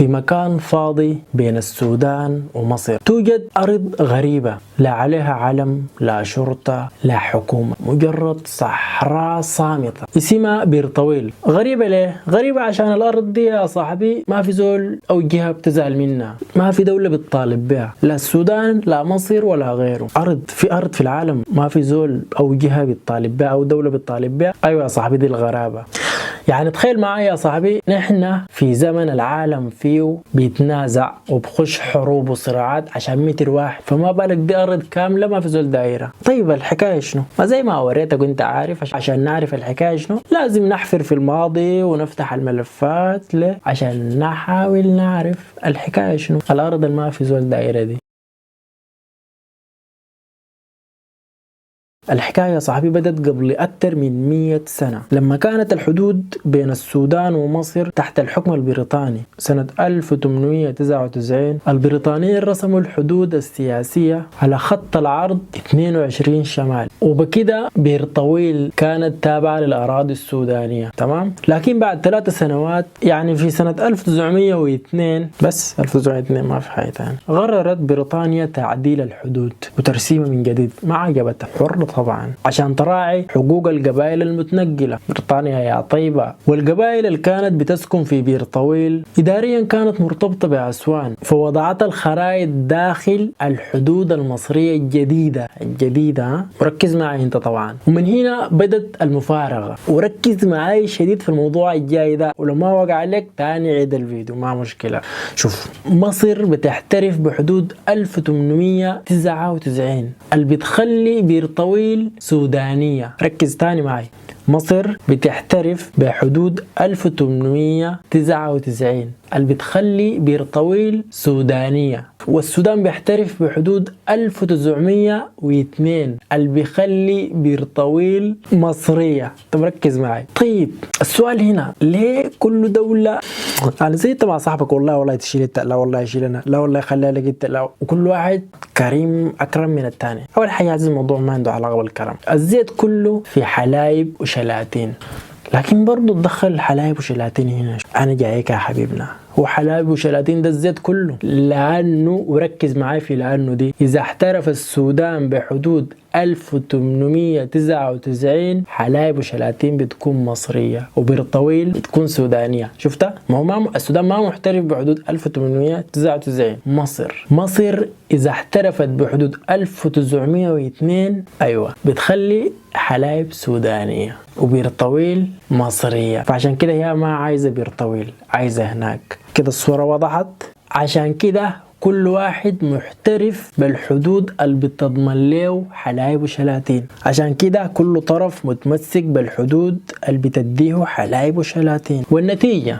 في مكان فاضي بين السودان ومصر توجد أرض غريبة، لا عليها علم، لا شرطة، لا حكومة، مجرد صحراء صامتة اسمها بير طويل. غريبة ليه؟ غريبة عشان الأرض دي يا صاحبي ما في زول أو جهة بتزعل منها، ما في دولة بتطالب بها، لا السودان لا مصر ولا غيره. أرض في العالم ما في زول أو جهة بتطالب بها أو دولة بتطالب بها. أيوة يا صاحبي، دي الغرابة. يعني تخيل معايا يا صاحبي، نحن في زمن العالم فيه بيتنازع وبخش حروب وصراعات عشان متر واحد، فما بالك دي أرض كاملة ما في زول دايرة. طيب الحكاية شنو؟ ما زي ما وريتك وانت عارف، عشان نعرف الحكاية شنو لازم نحفر في الماضي ونفتح الملفات ليه؟ عشان نحاول نعرف الحكاية شنو الأرض اللي ما في زول دايرة دي. الحكاية يا صاحبي بدت قبل أكثر من 100 سنة، لما كانت الحدود بين السودان ومصر تحت الحكم البريطاني. سنة 1899 البريطانيين رسموا الحدود السياسية على خط العرض 22 شمال، وبكده بير طويل كانت تابعة للأراضي السودانية. تمام؟ لكن بعد 3 سنوات، يعني في سنة 1902 بس، 1902 ما في حاجة تاني، قررت بريطانيا تعديل الحدود وترسيمها من جديد. ما عجبتها، حر طبعا، عشان تراعي حقوق القبائل المتنقلة. بريطانيا يا طيبة. والقبائل اللي كانت بتسكن في بير طويل إداريا كانت مرتبطة بأسوان، فوضعت الخرائط داخل الحدود المصرية الجديدة. وركز معي انت طبعا. ومن هنا بدت المفارقة، وركز معي شديد في الموضوع الجاي ده، ولما وقع عليك تاني عيد الفيديو ما مشكلة. شوف، مصر بتحترف بحدود 1899 اللي بتخلي بير طويل سودانية. ركز تاني معي، مصر بتحترف بحدود 1899 اللي بتخلي بير طويل سودانية، والسودان بيحترف بحدود 1902 اللي بيخلي بير طويل مصرية. طب ركز معي. طيب السؤال هنا، ليه كل دولة يعني زي انت مع صاحبك، والله تشيل انت، لا والله يشيل انا، لا والله خليها لك انت، لا، وكل واحد كريم اكرم من الثاني. اول حاجة عزيز، الموضوع ما عنده علاقة بالكرم. الزيت كله في حلايب وشلاتين، لكن برضو تدخل حلايب وشلاتين هنا. انا جايك يا حبيبنا، هو حلايب وشلاتين ده الزيت كله؟ لانه، وركز معي في لانه دي، اذا احترف السودان بحدود 1899 حلايب وشلاتين بتكون مصرية وبير طويل بتكون سودانية. شفتها؟ ما هو السودان ما محترف بحدود 1899. مصر إذا احترفت بحدود 1902 أيوة بتخلي حلايب سودانية وبير طويل مصرية. فعشان كده هي ما عايزة بير طويل، عايزة هناك. كده الصورة وضحت. عشان كده كل واحد محترف بالحدود اللي بتضمن له حلايب وشلاتين. عشان كده كل طرف متمسك بالحدود اللي بتديه حلايب وشلاتين. والنتيجة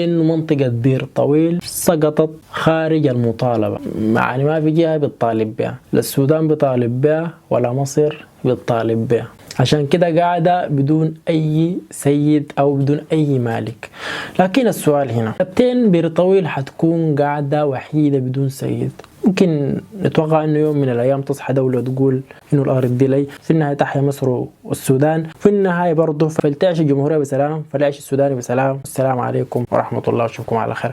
انه منطقة بير طويل سقطت خارج المطالبة، يعني ما في جهة بتطالب بها، لا السودان بيطالب بها ولا مصر بتطالب بها. عشان كده قاعدة بدون أي سيد أو بدون أي مالك. لكن السؤال هنا، كابتن بير طويل حتكون قاعدة وحيدة بدون سيد؟ ممكن نتوقع انه يوم من الايام تصحى دولة تقول انه الارض دي لي. في النهاية تحيا مصر والسودان، في النهاية برضه فلتعيش الجمهورية بسلام، فليعيش السوداني بسلام. السلام عليكم ورحمة الله، واشوفكم على خير.